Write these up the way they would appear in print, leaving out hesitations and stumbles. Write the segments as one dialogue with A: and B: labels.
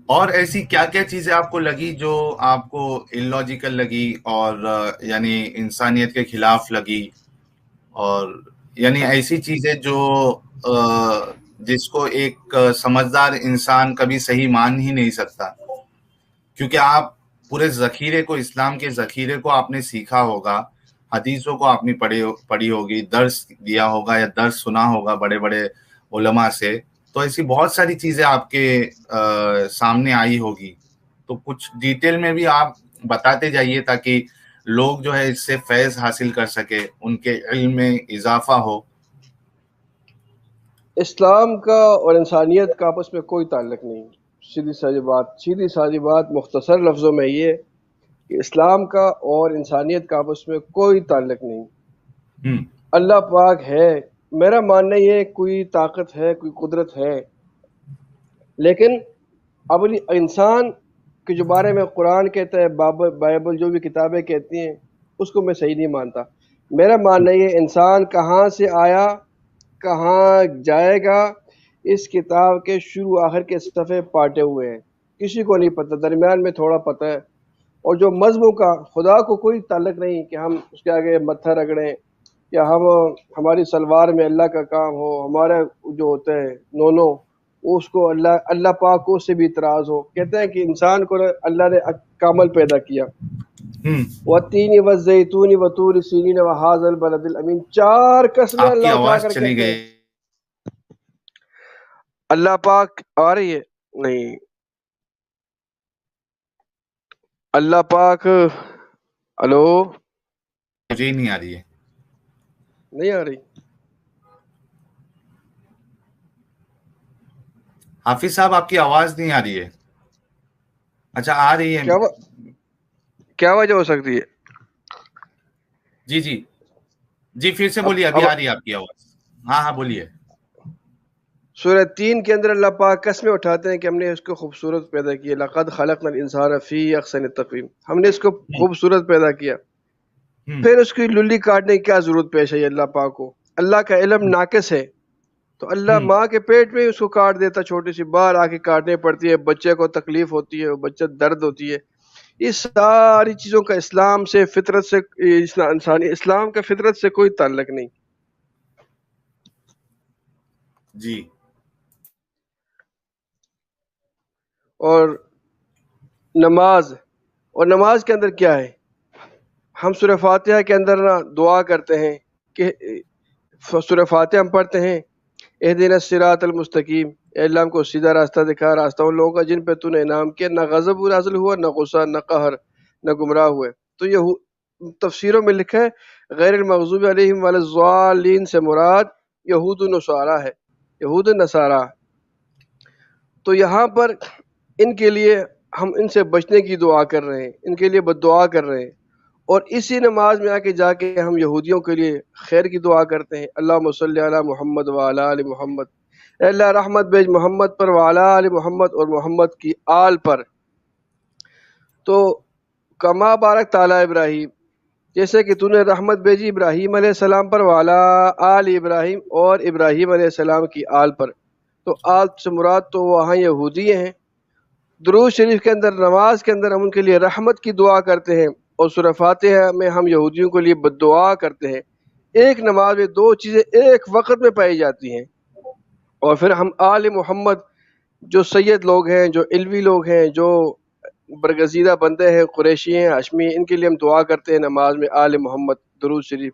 A: اور ایسی کیا کیا چیزیں آپ کو لگی جو آپ کو اللاجیکل لگی اور یعنی انسانیت کے خلاف لگی، اور یعنی ایسی چیزیں جو جس کو ایک سمجھدار انسان کبھی صحیح مان ہی نہیں سکتا، کیونکہ آپ پورے ذخیرے کو، اسلام کے ذخیرے کو آپ نے سیکھا ہوگا، حدیثوں کو آپ نے پڑھی ہوگی، درس دیا ہوگا یا درس سنا ہوگا بڑے بڑے علماء سے، تو ایسی بہت ساری چیزیں آپ کے سامنے آئی ہوگی. تو کچھ ڈیٹیل میں بھی آپ بتاتے جائیے تاکہ لوگ جو ہے اس سے فیض حاصل کر سکے، ان کے علم میں اضافہ ہو.
B: اسلام کا اور انسانیت کا آپس میں کوئی تعلق نہیں. سیدھی سادی بات مختصر لفظوں میں یہ کہ اسلام کا اور انسانیت کا آپس میں کوئی تعلق نہیں. اللہ پاک ہے، میرا ماننا یہ کوئی طاقت ہے، کوئی قدرت ہے، لیکن اب انسان کے جو بارے میں قرآن کہتا ہے، بائبل جو بھی کتابیں کہتی ہیں، اس کو میں صحیح نہیں مانتا. میرا ماننا یہ انسان کہاں سے آیا، کہاں جائے گا، اس کتاب کے شروع آخر کے صفحے پاٹے ہوئے ہیں، کسی کو نہیں پتہ، درمیان میں تھوڑا پتہ ہے. اور جو مذہبوں کا، خدا کو کوئی تعلق نہیں کہ ہم اس کے آگے متھا رگڑیں یا ہماری سلوار میں اللہ کا کام ہو، ہمارا جو ہوتا ہے نونو اس کو اللہ پاک کو اس سے بھی اعتراض ہو. کہتے ہیں کہ انسان کو اللہ نے کامل پیدا کیا، وَالتِّينِ وَالزَّيْتُونِ وَطُورِ سِينِينَ وَهَٰذَا الْبَلَدِ الْأَمِينِ، 4 قسمیں
A: آپ کی
B: اللہ اٹھا
A: آواز
B: کر
A: چلی
B: کہتے
A: گئی.
B: ہیں. اللہ پاک آ رہی ہے؟ نہیں، اللہ پاک، ہلو،
A: مجھے نہیں آ رہی ہے.
B: نہیں آ رہی.
A: حافظ صاحب آپ کی آواز نہیں آ رہی ہے. اچھا آ رہی ہے.
B: کیا وجہ ہو سکتی ہے؟
A: جی جی جی، پھر سے بولیے، ابھی
B: اب
A: آ رہی ہے آپ کی آواز. ہاں ہاں بولیے.
B: سورہ 3 کے اندر اللہ پاک قسمیں اٹھاتے ہیں کہ ہم نے اس کو خوبصورت پیدا کیا، لقد خلقنا الانسان فی احسن تقویم، ہم نے اس کو خوبصورت پیدا کیا. پھر اس کی للی کاٹنے کی کیا ضرورت پیش ہے اللہ پاک کو؟ اللہ کا علم ناقص ہے تو اللہ ماں کے پیٹ میں اس کو کاٹ دیتا، چھوٹی سی بار آ کے کاٹنے پڑتی ہے، بچے کو تکلیف ہوتی ہے، بچہ درد ہوتی ہے. اس ساری چیزوں کا اسلام سے، فطرت سے، انسانی اسلام کا فطرت سے کوئی تعلق نہیں.
A: جی.
B: اور نماز کے اندر کیا ہے؟ ہم سورہ فاتحہ کے اندر نا دعا کرتے ہیں کہ سورہ فاتحہ ہم پڑھتے ہیں، اہدنا الصراط المستقیم، اے اللہ ہم کو سیدھا راستہ دکھا، راستہ ان لوگوں کا جن پہ تو نے انعام کیا، نہ غضب نازل ہوا، نہ غصہ، نہ قہر، نہ گمراہ ہوئے. تو یہ تفسیروں میں لکھا ہے غیر المغضوب علیہم ولا الضالین سے مراد یہود و نصارا ہے، یہود و نصارا. تو یہاں پر ان کے لیے ہم ان سے بچنے کی دعا کر رہے ہیں، ان کے لیے بد دعا کر رہے ہیں. اور اسی نماز میں جا کے ہم یہودیوں کے لیے خیر کی دعا کرتے ہیں، اللہم صلی علی محمد وعلی آل محمد، اے اللہ رحمت بھیج محمد پر، وعلی آل محمد، اور محمد کی آل پر. تو کما بارک تعالی ابراہیم، جیسے کہ تو نے رحمت بھیجی ابراہیم علیہ السلام پر، وعلی آل ابراہیم، اور ابراہیم علیہ السلام کی آل پر. تو آل سے مراد تو وہاں یہودی ہیں. درود شریف کے اندر، نماز کے اندر ہم ان کے لیے رحمت کی دعا کرتے ہیں، اور سورہ فاتحہ میں ہم یہودیوں کے لیے بد دعا کرتے ہیں. ایک نماز میں 2 چیزیں ایک وقت میں پائی جاتی ہیں. اور پھر ہم آل محمد، جو سید لوگ ہیں، جو علوی لوگ ہیں، جو برگزیدہ بندے ہیں، قریشی ہیں، ہاشمی، ان کے لیے ہم دعا کرتے ہیں نماز میں آل محمد درود شریف.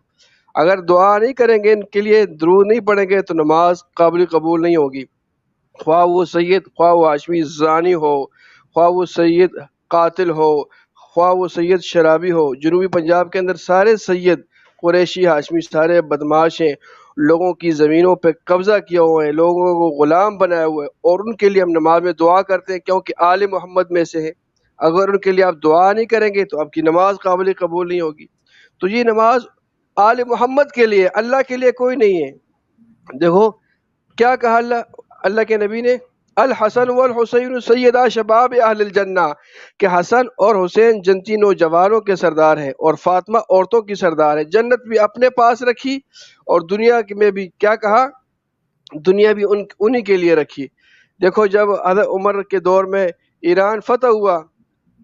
B: اگر دعا نہیں کریں گے، ان کے لیے درود نہیں پڑھیں گے، تو نماز قابل قبول نہیں ہوگی. خواہ وہ سید، خواہ وہ ہاشمی زانی ہو، خواہ وہ سید قاتل ہو، خواہ وہ سید شرابی ہو. جنوبی پنجاب کے اندر سارے سید قریشی ہاشمی سارے بدماش ہیں، لوگوں کی زمینوں پہ قبضہ کیا ہوئے ہیں، لوگوں کو غلام بنائے ہوئے ہیں، اور ان کے لیے ہم نماز میں دعا کرتے ہیں کیونکہ آل محمد میں سے ہے. اگر ان کے لیے آپ دعا نہیں کریں گے تو آپ کی نماز قابل قبول نہیں ہوگی. تو یہ نماز آل محمد کے لیے، اللہ کے لیے کوئی نہیں ہے. دیکھو کیا کہا اللہ کے نبی نے، الحسن والحسین سیدا شباب اہل الجنہ، کہ حسن اور حسین جنتی نوجوانوں کے سردار ہیں، اور فاطمہ عورتوں کی سردار ہے. جنت بھی اپنے پاس رکھی، اور دنیا میں بھی کیا کہا، دنیا بھی انہی کے لیے رکھی. دیکھو جب حضرت عمر کے دور میں ایران فتح ہوا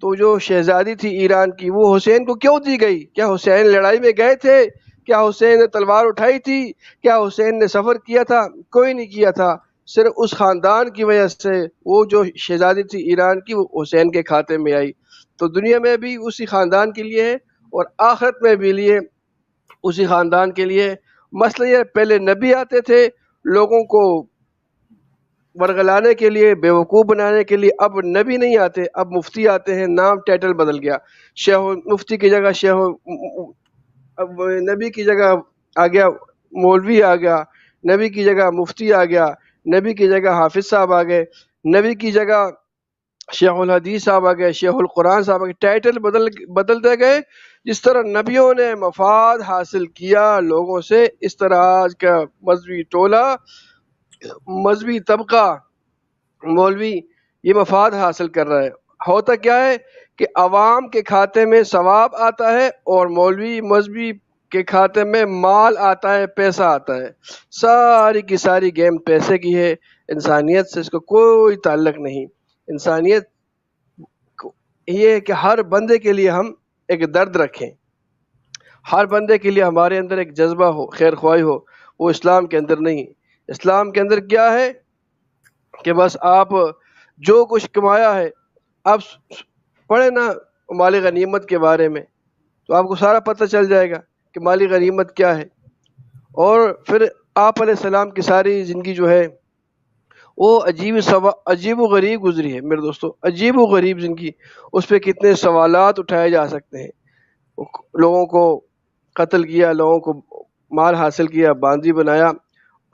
B: تو جو شہزادی تھی ایران کی وہ حسین کو کیوں دی گئی؟ کیا حسین لڑائی میں گئے تھے؟ کیا حسین نے تلوار اٹھائی تھی؟ کیا حسین نے سفر کیا تھا؟ کوئی نہیں کیا تھا. صرف اس خاندان کی وجہ سے وہ جو شہزادی تھی ایران کی وہ حسین کے کھاتے میں آئی. تو دنیا میں بھی اسی خاندان کے لیے ہے اور آخرت میں بھی لیے اسی خاندان کے لیے. مسئلہ یہ پہلے نبی آتے تھے لوگوں کو ورگلانے کے لیے، بیوقوف بنانے کے لیے. اب نبی نہیں آتے، اب مفتی آتے ہیں، نام ٹائٹل بدل گیا. مفتی کی جگہ اب نبی کی جگہ آ گیا مولوی آ گیا، نبی کی جگہ مفتی آ گیا، نبی کی جگہ حافظ صاحب آ گئے، نبی کی جگہ شیخ الحدیث صاحب آ گئے، شیخ القرآن صاحب آ گئے. ٹائٹل بدلتے گئے. جس طرح نبیوں نے مفاد حاصل کیا لوگوں سے، اس طرح آج کا مذہبی ٹولہ، مذہبی طبقہ، مولوی یہ مفاد حاصل کر رہا ہے. ہوتا کیا ہے کہ عوام کے کھاتے میں ثواب آتا ہے اور مولوی مذہبی کے کھاتے میں مال آتا ہے، پیسہ آتا ہے. ساری کی ساری گیم پیسے کی ہے، انسانیت سے اس کا کوئی تعلق نہیں. انسانیت یہ ہے کہ ہر بندے کے لیے ہم ایک درد رکھیں، ہر بندے کے لیے ہمارے اندر ایک جذبہ ہو، خیر خواہی ہو. وہ اسلام کے اندر نہیں. اسلام کے اندر کیا ہے کہ بس آپ جو کچھ کمایا ہے، آپ پڑھیں نا مال غنیمت کے بارے میں تو آپ کو سارا پتہ چل جائے گا کہ مالی غنیمت کیا ہے. اور پھر آپ علیہ السلام کی ساری زندگی جو ہے وہ عجیب و غریب گزری ہے میرے دوستو، عجیب و غریب زندگی. اس پہ کتنے سوالات اٹھائے جا سکتے ہیں. لوگوں کو قتل کیا، لوگوں کو مال حاصل کیا، باندھی بنایا،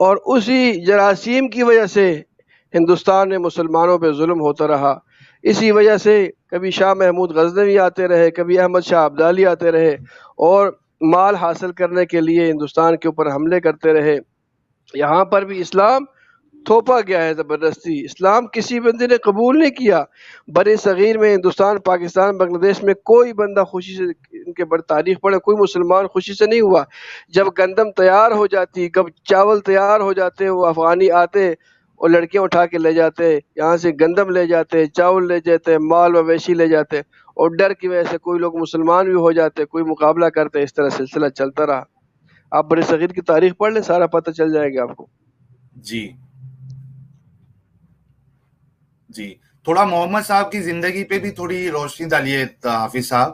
B: اور اسی جراثیم کی وجہ سے ہندوستان میں مسلمانوں پہ ظلم ہوتا رہا. اسی وجہ سے کبھی شاہ محمود غزنوی آتے رہے، کبھی احمد شاہ ابدالی آتے رہے اور مال حاصل کرنے کے لیے ہندوستان کے اوپر حملے کرتے رہے. یہاں پر بھی اسلام تھوپا گیا ہے زبردستی. اسلام کسی بندے نے قبول نہیں کیا. بر صغیر میں ہندوستان، پاکستان، بنگلہ دیش میں کوئی بندہ خوشی سے، ان کے بڑی تاریخ پڑھے، کوئی مسلمان خوشی سے نہیں ہوا. جب گندم تیار ہو جاتی، کب چاول تیار ہو جاتے، وہ افغانی آتے اور لڑکیاں اٹھا کے لے جاتے، یہاں سے گندم لے جاتے، چاول لے جاتے، مال مویشی لے جاتے، اور ڈر کی وجہ سے کوئی لوگ مسلمان بھی ہو جاتے، کوئی مقابلہ کرتے. اس طرح سلسلہ چلتا رہا. آپ بر صغیر کی تاریخ پڑھ لیں، سارا پتہ چل جائے گا آپ کو.
A: جی جی، تھوڑا محمد صاحب کی زندگی پہ بھی تھوڑی روشنی ڈالیے حافظ صاحب.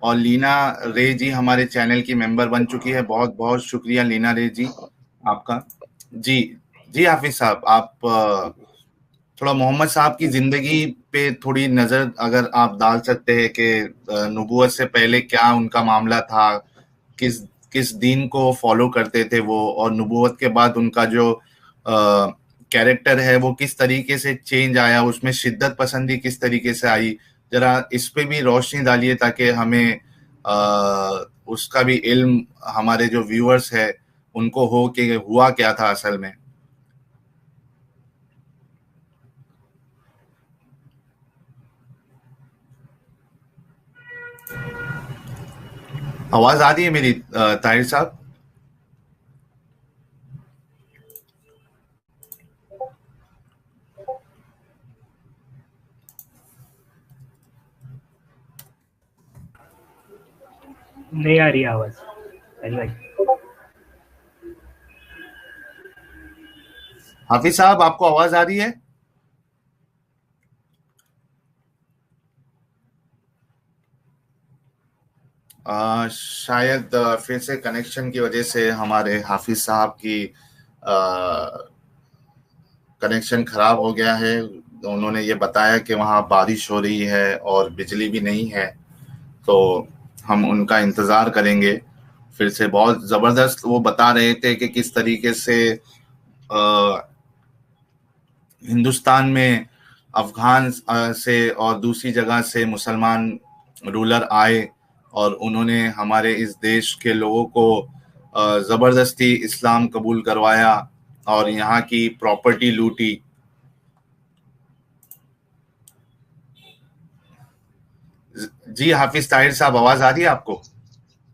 A: اور لینا رے جی ہمارے چینل کی ممبر بن چکی ہے، بہت بہت شکریہ لینا رے جی آپ کا. جی حافظ صاحب، آپ تھوڑا محمد صاحب کی زندگی پہ تھوڑی نظر اگر آپ ڈال سکتے ہیں کہ نبوت سے پہلے کیا ان کا معاملہ تھا، کس دین کو فالو کرتے تھے وہ، اور نبوت کے بعد ان کا جو کیریکٹر ہے وہ کس طریقے سے چینج آیا، اس میں شدت پسندی کس طریقے سے آئی. ذرا اس پہ بھی روشنی ڈالیے تاکہ ہمیں اس کا بھی علم ہمارے جو ویورز ہے ان کو ہو کہ ہوا کیا تھا اصل میں. آواز آ رہی ہے میری طاہر صاحب؟
C: نہیں آ رہی آواز.
A: حافظ صاحب آپ کو آواز آ رہی ہے؟ شاید پھر سے کنیکشن کی وجہ سے ہمارے حافظ صاحب کی کنیکشن خراب ہو گیا ہے. انہوں نے یہ بتایا کہ وہاں بارش ہو رہی ہے اور بجلی بھی نہیں ہے، تو ہم ان کا انتظار کریں گے. پھر سے بہت زبردست وہ بتا رہے تھے کہ کس طریقے سے ہندوستان میں افغان سے اور دوسری جگہ سے مسلمان رولر آئے اور انہوں نے ہمارے اس دیش کے لوگوں کو زبردستی اسلام قبول کروایا اور یہاں کی پراپرٹی لوٹی. جی حافظ طاہر صاحب آواز آ رہی ہے آپ کو؟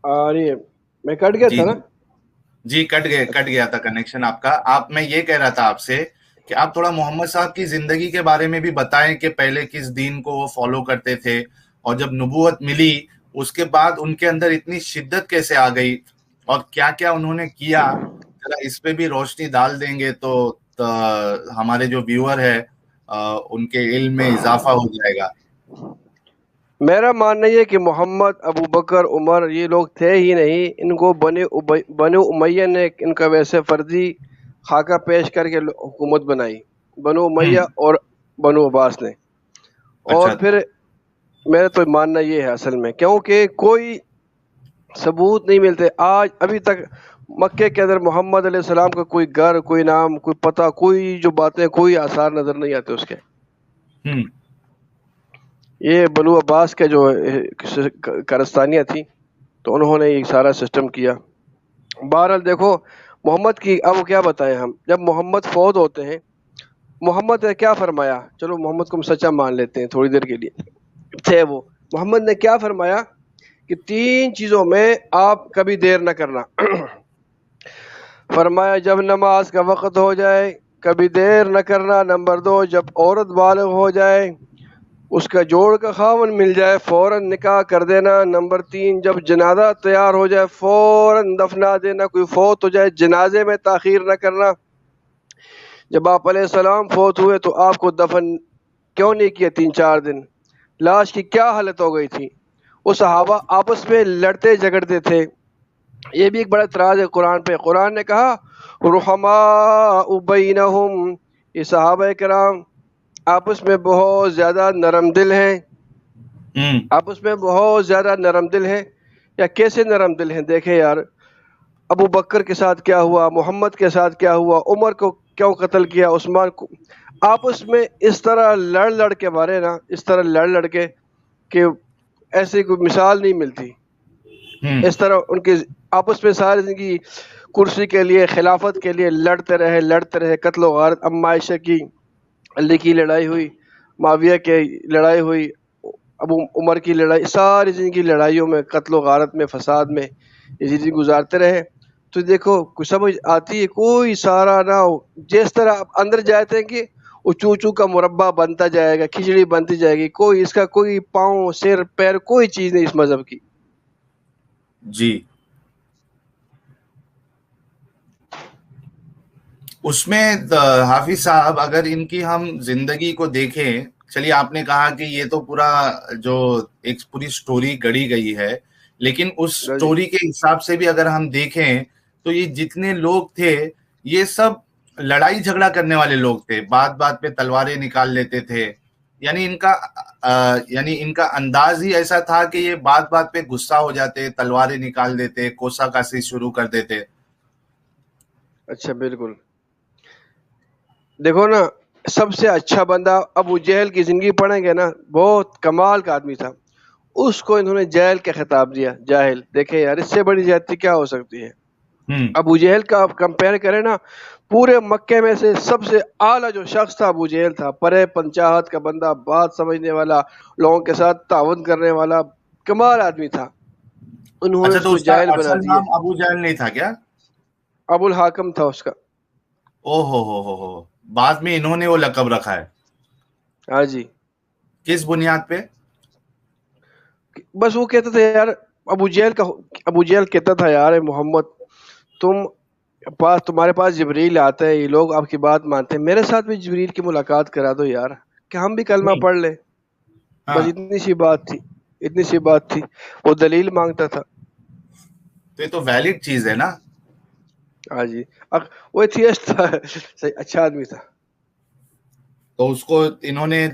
B: آ رہی ہے. میں کٹ گیا تھا نا؟
A: جی کٹ گیا تھا کنیکشن آپ کا. میں یہ کہہ رہا تھا آپ سے کہ آپ تھوڑا محمد صاحب کی زندگی کے بارے میں بھی بتائیں کہ پہلے کس دین کو وہ فالو کرتے تھے، اور جب نبوت ملی اس کے بعد ان کے اندر اتنی شدت کیسے آ گئی، اور کیا کیا انہوں نے کیا. ذرا اس پہ بھی روشنی ڈال دیں گے تو ہمارے جو ویور ہے ان کے علم میں اضافہ ہو جائے گا.
B: میرا ماننا یہ کہ محمد، ابو بکر، عمر یہ لوگ تھے ہی نہیں، ان کو بنو امیہ نے ان کا ویسے فرضی خاکہ پیش کر کے حکومت بنائی، بنو امیہ اور بنو عباس نے. اور
A: اچھا.
B: پھر میرا تو ماننا یہ ہے اصل میں، کیونکہ کوئی ثبوت نہیں ملتے آج ابھی تک مکے کے اندر محمد علیہ السلام کا کوئی گھر، کوئی نام، کوئی پتہ، کوئی جو باتیں، کوئی آثار نظر نہیں آتے اس کے. یہ بنو عباس کے جو کارستانیہ تھی تو انہوں نے یہ سارا سسٹم کیا. بہرحال دیکھو محمد کی اب کیا بتائیں ہم، جب محمد فوت ہوتے ہیں محمد نے کیا فرمایا، چلو محمد کو ہم سچا مان لیتے ہیں تھوڑی دیر کے لیے تھے وہ. محمد نے کیا فرمایا کہ 3 چیزوں میں آپ کبھی دیر نہ کرنا. فرمایا جب نماز کا وقت ہو جائے کبھی دیر نہ کرنا. نمبر 2 جب عورت بالغ ہو جائے اس کا جوڑ کا خاون مل جائے فوراً نکاح کر دینا. نمبر 3 جب جنازہ تیار ہو جائے فوراً دفنا دینا. کوئی فوت ہو جائے جنازے میں تاخیر نہ کرنا. جب آپ علیہ السلام فوت ہوئے تو آپ کو دفن کیوں نہیں کیا 3-4 دن؟ لاش کی کیا حالت ہو گئی تھی؟ وہ صحابہ آپس میں لڑتے جھگڑتے تھے. یہ بھی ایک بڑا اعتراض ہے قرآن پہ. قرآن نے کہا رحماء بینہم، یہ صحابہ کرام آپس میں بہت زیادہ نرم دل ہیں. آپس میں بہت زیادہ نرم دل ہیں. یا کیسے نرم دل ہیں؟ دیکھیں یار، ابو بکر کے ساتھ کیا ہوا، محمد کے ساتھ کیا ہوا، عمر کو کیوں قتل کیا، عثمان کو. آپس میں اس طرح لڑ کے مارے نا، اس طرح لڑ کے کہ ایسی کوئی مثال نہیں ملتی. اس طرح ان کے آپس میں ساری زندگی کرسی کے لیے، خلافت کے لیے لڑتے رہے. قتل و غارت، ام عائشہ کی، علی کی لڑائی ہوئی، معاویہ کی لڑائی ہوئی، ابو عمر کی لڑائی، ساری زندگی لڑائیوں میں، قتل و غارت میں، فساد میں یہ زندگی گزارتے رہے. تو دیکھو کوئی سمجھ آتی ہے؟ کوئی سارا نہ ہو. جس طرح آپ اندر جاتے ہیں کہ وہ چوچو کا مربع بنتا جائے گا، کھچڑی بنتی جائے گی. کوئی اس کا کوئی پاؤں، سر، پیر، کوئی چیز نہیں اس مذہب کی.
A: جی. اس میں حافظ صاحب اگر ان کی ہم زندگی کو دیکھیں، چلیے آپ نے کہا کہ یہ تو پورا جو ایک پوری سٹوری گڑی گئی ہے، لیکن اس سٹوری کے حساب سے بھی اگر ہم دیکھیں تو یہ جتنے لوگ تھے یہ سب لڑائی جھگڑا کرنے والے لوگ تھے. بات بات پہ تلواریں نکال لیتے تھے. یعنی ان کا انداز ہی ایسا تھا کہ یہ بات بات پہ غصہ ہو جاتے، تلواریں نکال دیتے، کوسا کاسی شروع کر دیتے.
B: اچھا بالکل. دیکھو نا، سب سے اچھا بندہ ابو جہل کی زندگی پڑھیں گے نا، بہت کمال کا آدمی تھا. اس کو انہوں نے جہل کا خطاب دیا. جاہل. دیکھیں یار اس سے بڑی زیادتی کیا ہو سکتی ہے؟ ابو جہل کا آپ کمپیئر کریں نا، پورے مکے میں سے سب سے اعلیٰ جو شخص تھا ابو جہل تھا. پرے پنچاہت کا بندہ، بات سمجھنے والا، لوگوں کے ساتھ تعاون کرنے والا، کمال آدمی تھا. انہوں نے
A: اچھا
B: اس
A: تو
B: کو
A: اس کا
B: جاہل بنا
A: اصل
B: دیا.
A: نام ابو جہل نہیں تھا کیا؟
B: ابو الحاکم تھا اس کا.
A: او ہو. بعد میں انہوں نے وہ لقب رکھا ہے.
B: ہاں جی.
A: کس بنیاد پہ؟
B: بس وہ کہتا تھا یار، ابو جہل کہتا تھا یار محمد تمہارے پاس جبریل آتا ہے، یہ لوگ آپ کی بات مانتے ہیں، میرے ساتھ بھی جبریل کی ملاقات کرا دو یار، کہ ہم بھی کلمہ پڑھ لیں. بس اتنی سی بات تھی. وہ دلیل مانگتا تھا.
A: تو یہ تو ویلڈ چیز ہے نا.
B: ہاں جی. وہ ایتھیسٹ تھا. اچھا آدمی تھا.
A: تو اس کو انہوں نے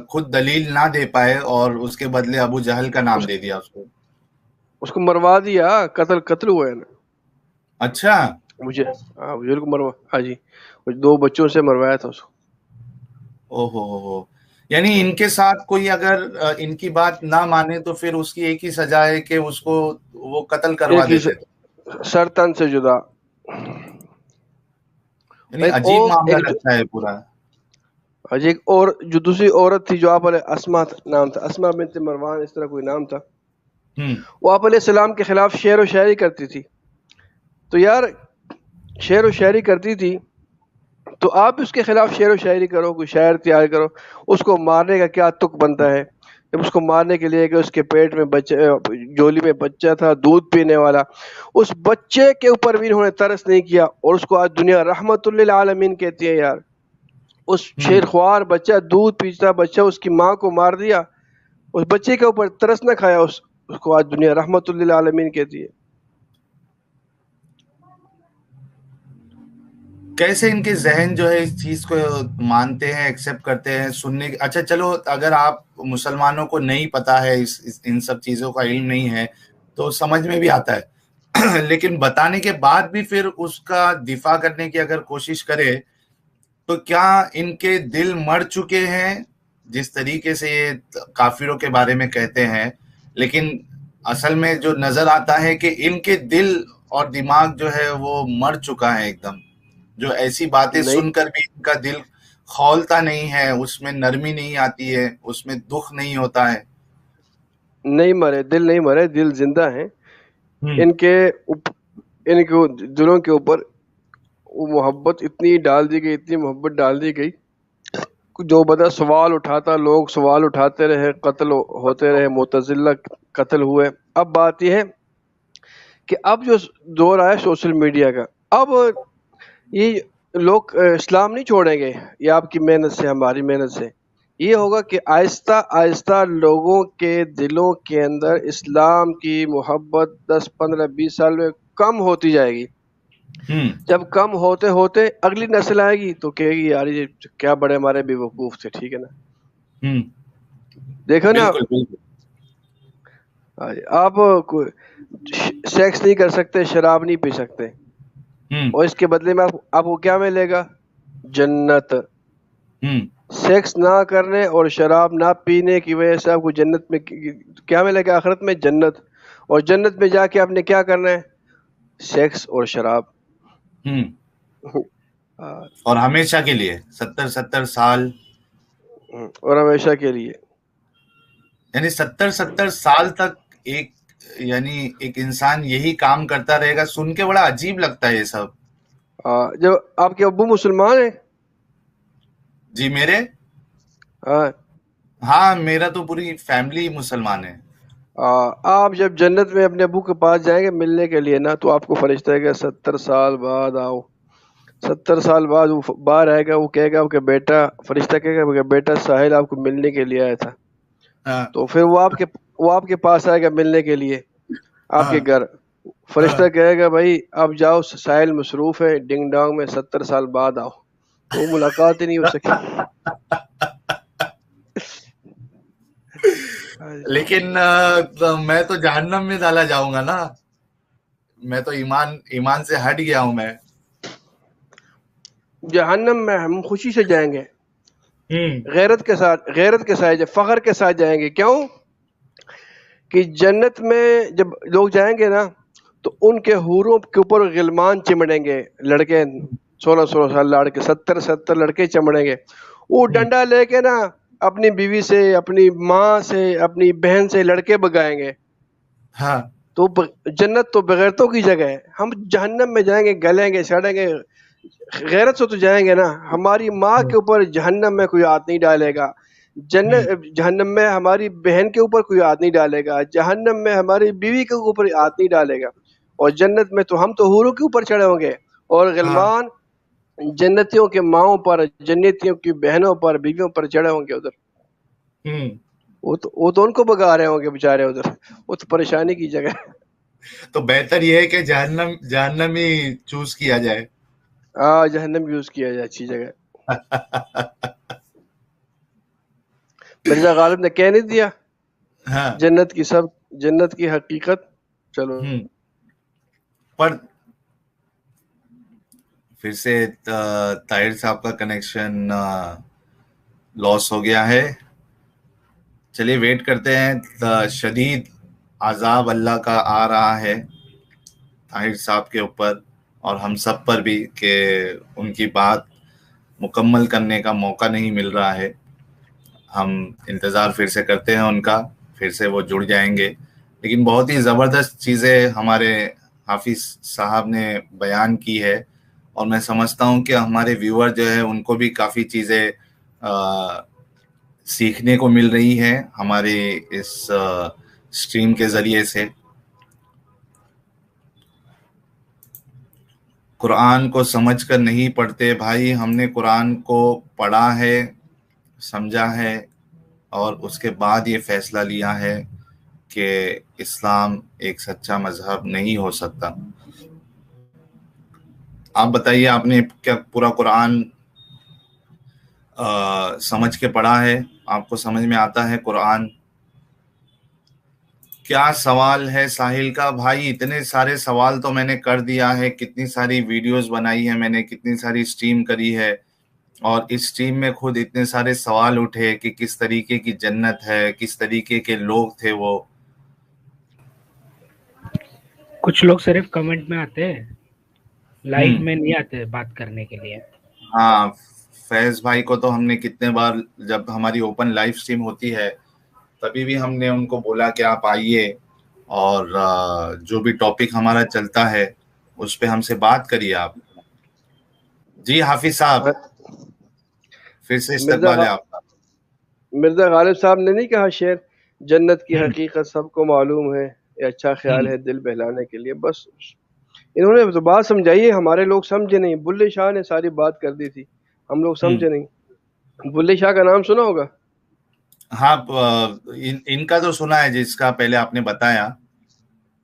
A: خود دلیل نہ دے پائے اور اس کے بدلے ابو جہل کا نام دے دیا
B: اس کو مروا دیا. قتل ہوا ہے نا.
A: اچھا.
B: مجھے کو مروا. ہاں جی. 2 بچوں سے مروایا تھا اس کو.
A: او ہو. یعنی ان کے ساتھ کوئی اگر ان کی بات نہ مانے تو پھر اس کی ایک ہی سزا ہے کہ اس کو وہ قتل کروا دیتے تھے.
B: سرطان سے جدا.
A: یعنی عجیب معاملہ لگتا ہے پورا.
B: ایک اور جو دوسری عورت تھی جو آپ علیہ اسما نام تھا، اسما بنت مروان، اس طرح کوئی نام تھا. وہ آپ علیہ السلام کے خلاف شعر و شاعری کرتی تھی. تو یار شعر و شاعری کرتی تھی تو آپ اس کے خلاف شعر و شاعری کرو، کوئی شاعر تیار کرو. اس کو مارنے کا کیا تک بنتا ہے؟ جب اس کو مارنے کے لیے کہ اس کے پیٹ میں بچہ، جولی میں بچہ تھا دودھ پینے والا، اس بچے کے اوپر بھی انہوں نے ترس نہیں کیا، اور اس کو آج دنیا رحمت للعالمین کہتی ہے. یار اس شیر خوار بچہ، دودھ پیتا بچہ، اس کی ماں کو مار دیا، اس بچے کے اوپر ترس نہ کھایا، اس کو آج دنیا رحمت للعالمین کہتی ہے.
A: کیسے ان کے ذہن جو ہے اس چیز کو مانتے ہیں، ایکسیپٹ کرتے ہیں، سننے. اچھا چلو، اگر آپ مسلمانوں کو نہیں پتا ہے، ان سب چیزوں کا علم نہیں ہے تو سمجھ میں بھی آتا ہے، لیکن بتانے کے بعد بھی پھر اس کا دفاع کرنے کی اگر کوشش کرے تو کیا ان کے دل مر چکے ہیں جس طریقے سے یہ کافروں کے بارے میں کہتے ہیں؟ لیکن اصل میں جو نظر آتا ہے کہ ان کے دل اور دماغ جو ہے وہ مر چکا ہے ایک دم، جو ایسی باتیں
B: نہیں
A: سن کر بھی ان کا دل کھولتا نہیں ہے، اس میں نرمی نہیں آتی ہے، اس میں دکھ نہیں ہوتا ہے.
B: نہیں مرے، دل نہیں مرے، دل زندہ ہیں. ان کے دلوں کے اوپر وہ محبت اتنی ڈال دی گئی، اتنی محبت ڈال دی گئی، جو بندہ سوال اٹھاتا، لوگ سوال اٹھاتے رہے، قتل ہوتے رہے، معتزلہ قتل ہوئے. اب بات یہ ہے کہ اب جو دور آیا سوشل میڈیا کا، اب یہ لوگ اسلام نہیں چھوڑیں گے، یہ آپ کی محنت سے، ہماری محنت سے یہ ہوگا کہ آہستہ آہستہ لوگوں کے دلوں کے اندر اسلام کی محبت 10 15 20 سال میں کم ہوتی جائے گی. جب کم ہوتے ہوتے اگلی نسل آئے گی تو کہے گی یار یہ کیا بڑے ہمارے بے وقوف تھے. ٹھیک ہے نا؟ دیکھو نا، آپ سیکس نہیں کر سکتے، شراب نہیں پی سکتے، اور اس کے بدلے میں آپ کو کیا ملے گا؟ جنت. سیکس نہ کرنے اور شراب نہ پینے کی وجہ سے آپ کو جنت میں کیا ملے گا؟ آخرت میں جنت. اور جنت میں جا کے آپ نے کیا کرنا ہے؟ سیکس اور شراب.
A: اور ہمیشہ کے لیے 70 سال،
B: اور ہمیشہ کے لیے،
A: یعنی 70 سال تک ایک انسان یہی کام کرتا رہے گا. سن کے بڑا عجیب لگتا ہے یہ سب.
B: جب آپ کے ابو مسلمان ہیں؟
A: جی میرے، ہاں میرا تو پوری فیملی مسلمان ہے.
B: آپ جب جنت میں اپنے ابو کے پاس جائیں گے ملنے کے لیے نا، تو آپ کو فرشتہ ہے کہ 70 سال بعد آؤ. 70 سال بعد وہ باہر آئے گا، وہ کہے گا کہ بیٹا، فرشتہ کہے گا کہ بیٹا ساحل آپ کو ملنے کے لیے آیا تھا. تو پھر وہ آپ کے پاس آئے گا ملنے کے لیے، آپ کے گھر. فرشتہ کہے گا بھائی اب جاؤ، ساحل مصروف ہے ڈنگ ڈانگ میں، 70 سال بعد آؤ. تو ملاقات ہی نہیں ہو سکی.
A: لیکن میں تو جہنم میں ڈالا جاؤں گا نا، میں تو ایمان سے ہٹ گیا ہوں. میں
B: جہنم میں ہم خوشی سے جائیں گے، غیرت کے ساتھ فخر کے ساتھ جائیں گے. کیوں کہ جنت میں جب لوگ جائیں گے نا تو ان کے حوروں کے اوپر غلمان چمڑیں گے، لڑکے 16 سال لڑکے، 70 لڑکے چمڑیں گے. وہ ڈنڈا لے کے نا اپنی بیوی سے، اپنی ماں سے، اپنی بہن سے لڑکے بگائیں گے. تو جنت تو بغیرتوں کی جگہ ہے. ہم جہنم میں جائیں گے، گلیں گے، سڑیں گے. غیرت سے تو جائیں گے نا. ہماری ماں کے اوپر جہنم میں کوئی ہاتھ نہیں ڈالے گا، جہنم میں ہماری بہن کے اوپر کوئی ہاتھ نہیں ڈالے گا، جہنم میں ہماری بیوی کے اوپر ہاتھ نہیں ڈالے گا. اور جنت میں تو ہم تو حوروں کے اوپر چڑھے ہوں گے، اور غلمان جنتیوں کے ماؤں پر، جنتیوں کی بہنوں پر، بیویوں پر چڑھے ہوں گے. ادھر وہ تو ان کو بگا رہے ہوں گے بیچارے ادھر. وہ تو پریشانی کی جگہ.
A: تو بہتر یہ ہے کہ جہنم ہی چوز کیا جائے.
B: جہنم یوز کیا جائے، اچھی جگہ. مرزا غالب نے کہہ نہیں دیا جنت کی حقیقت. چلو
A: پر پھر سے طاہر صاحب کا کنیکشن لاس ہو گیا ہے. چلیے ویٹ کرتے ہیں. شدید عذاب اللہ کا آ رہا ہے طاہر صاحب کے اوپر اور ہم سب پر بھی، کہ ان کی بات مکمل کرنے کا موقع نہیں مل رہا ہے. ہم انتظار پھر سے کرتے ہیں ان کا، پھر سے وہ جڑ جائیں گے. لیکن بہت ہی زبردست چیزیں ہمارے حافظ صاحب نے بیان کی ہے، اور میں سمجھتا ہوں کہ ہمارے ویور جو ہے ان کو بھی کافی چیزیں سیکھنے کو مل رہی ہے ہمارے اس اسٹریم کے ذریعے سے. قرآن کو سمجھ کر نہیں پڑھتے بھائی، ہم نے قرآن کو پڑھا ہے، سمجھا ہے، اور اس کے بعد یہ فیصلہ لیا ہے کہ اسلام ایک سچا مذہب نہیں ہو سکتا. آپ بتائیے، آپ نے کیا پورا قرآن سمجھ کے پڑھا ہے؟ آپ کو سمجھ میں آتا ہے قرآن؟ کیا سوال ہے ساحل کا؟ بھائی اتنے سارے سوال تو میں نے کر دیا ہے، کتنی ساری ویڈیوز بنائی ہے میں نے، کتنی ساری اسٹریم کری ہے، اور اس اسٹریم میں خود اتنے سارے سوال اٹھے کہ کس طریقے کی جنت ہے، کس طریقے کے لوگ تھے وہ.
C: کچھ لوگ صرف کمنٹ میں آتے ہیں، لائیو میں نہیں آتے بات کرنے کے لیے.
A: ہاں، فیض بھائی کو تو ہم نے کتنے بار، جب ہماری اوپن لائیو اسٹریم ہوتی ہے تبھی بھی ہم نے ان کو بولا کہ آپ آئیے اور جو بھی ٹاپک ہمارا چلتا ہے اس پہ ہم سے بات کریے آپ. جی حافظ صاحب، پھر سے استقبال ہے آپ کا.
B: مرزا غالب صاحب نے نہیں کہا شعر، جنت کی حقیقت سب کو معلوم ہے، یہ اچھا خیال ہے دل بہلانے کے لیے. بس انہوں نے تو بات سمجھائی ہے، ہمارے لوگ سمجھے نہیں. بلے شاہ نے ساری بات کر دی تھی، ہم لوگ سمجھے نہیں. بلے شاہ کا نام سنا ہوگا؟
A: ہاں، ان کا تو سنا ہے جس کا پہلے آپ نے بتایا.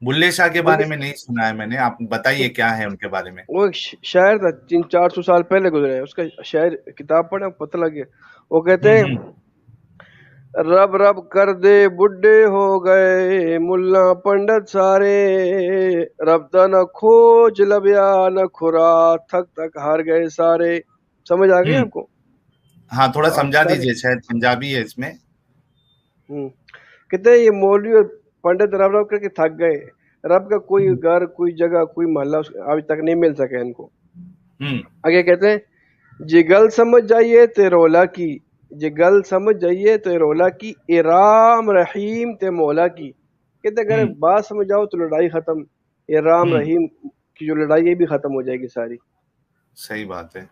A: بلے شاہ کے بارے میں نہیں سنا ہے میں نے، آپ بتائیے کیا ہے ان کے بارے میں.
B: وہ ایک شاعر تھا، 300-400 سال پہلے گزرے، اس کا شاعر کتاب پڑھا پتہ لگ گیا. وہ کہتے ہیں رب رب کر دے بڈھے ہو گئے ملا پنڈت سارے، رب دا نہ کھوج لبیا نہ کھرا، تھک تھک ہار گئے سارے. سمجھ آ گئی آپ کو؟
A: ہاں، تھوڑا سمجھا دیجئے، شاید پنجابی ہے اس میں.
B: کہتے ہیں یہ مولوی اور پنڈت رب رب کر کے تھک گئے، رب کا کوئی گھر، کوئی جگہ، کوئی محلہ آج تک نہیں مل سکے ان کو. آگے کہتے ہیں جی گل سمجھ جائیے تے رولا کی، جی گل سمجھ جائیے تے رولا کی، ارام رحیم تے مولا کی. کہتے ہیں اگر بات سمجھ جاؤ تو لڑائی ختم، ارام رحیم کی جو لڑائی ہے بھی ختم ہو جائے گی ساری.
A: صحیح بات ہے.